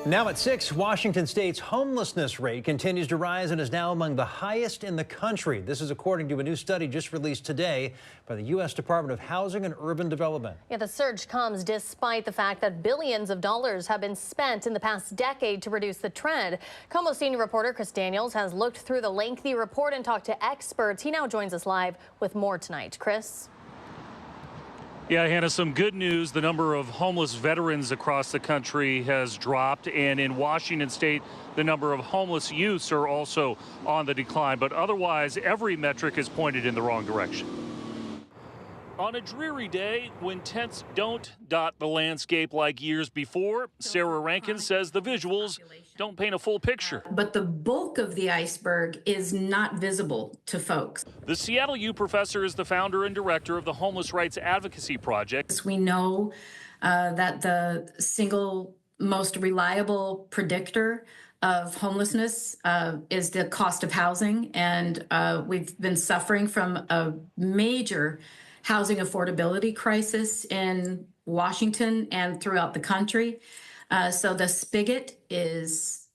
Now at 6, Washington State's homelessness rate continues to rise and is now among the highest in the country. This is according to a new study just released today by the U.S. Department of Housing and Urban Development. Yeah, the surge comes despite the fact that billions of dollars have been spent in the past decade to reduce the trend. KOMO senior reporter Chris Daniels has looked through the lengthy report and talked to experts. He now joins us live with more tonight. Chris? Yeah, Hannah, some good news. The number of homeless veterans across the country has dropped, and in Washington State, the number of homeless youths are also on the decline. But otherwise, every metric is pointed in the wrong direction. On a dreary day, when tents don't dot the landscape like years before, Sarah Rankin says the visuals don't paint a full picture. But the bulk of the iceberg is not visible to folks. The Seattle U professor is the founder and director of the Homeless Rights Advocacy Project. We know that the single most reliable predictor of homelessness is the cost of housing, and we've been suffering from a major housing affordability crisis in Washington and throughout the country. So the spigot is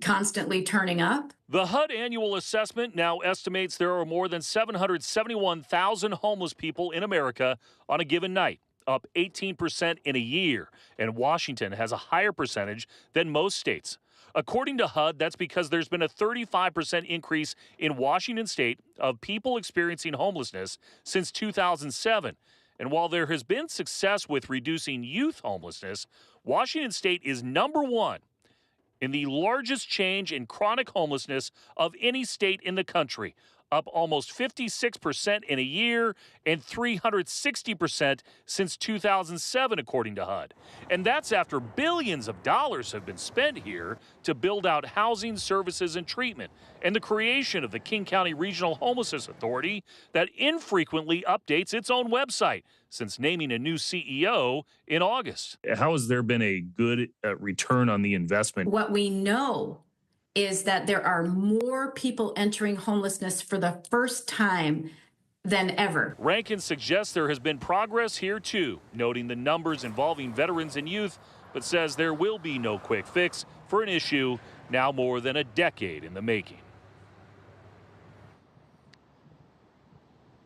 constantly turning up. The HUD annual assessment now estimates there are more than 771,000 homeless people in America on a given night, up 18% in a year. And Washington has a higher percentage than most states. According to HUD, that's because there's been a 35% increase in Washington State of people experiencing homelessness since 2007. And while there has been success with reducing youth homelessness, Washington State is #1 in the largest change in chronic homelessness of any state in the country, up almost 56% in a year and 360% since 2007, according to HUD. And that's after billions of dollars have been spent here to build out housing, services, and treatment, and the creation of the King County Regional Homelessness Authority that infrequently updates its own website since naming a new CEO in August. How has there been a good return on the investment? What we know is that there are more people entering homelessness for the first time than ever. Rankin suggests there has been progress here too, noting the numbers involving veterans and youth, but says there will be no quick fix for an issue now more than a decade in the making.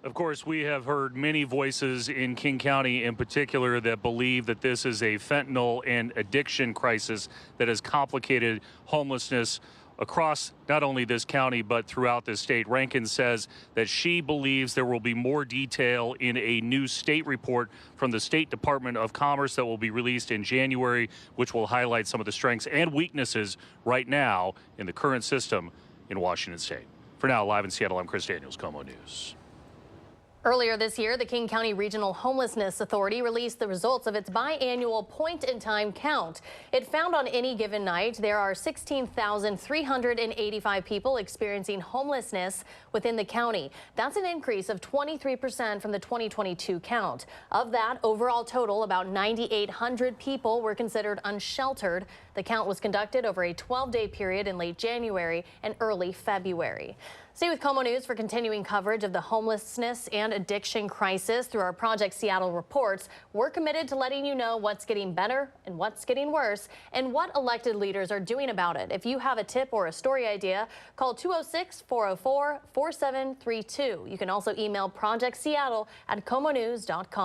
Of course, we have heard many voices in King County in particular that believe that this is a fentanyl and addiction crisis that has complicated homelessness across not only this county but throughout the state. Rankin says that she believes there will be more detail in a new state report from the State Department of Commerce that will be released in January, which will highlight some of the strengths and weaknesses right now in the current system in Washington State. For now, live in Seattle, I'm Chris Daniels, KOMO News. Earlier this year, the King County Regional Homelessness Authority released the results of its biannual point-in-time count. It found on any given night there are 16,385 people experiencing homelessness within the county. That's an increase of 23% from the 2022 count. Of that overall total, about 9,800 people were considered unsheltered. The count was conducted over a 12-day period in late January and early February. Stay with KOMO News for continuing coverage of the homelessness and addiction crisis through our Project Seattle reports. We're committed to letting you know what's getting better and what's getting worse and what elected leaders are doing about it. If you have a tip or a story idea, call 206-404-4732. You can also email projectseattle@komonews.com.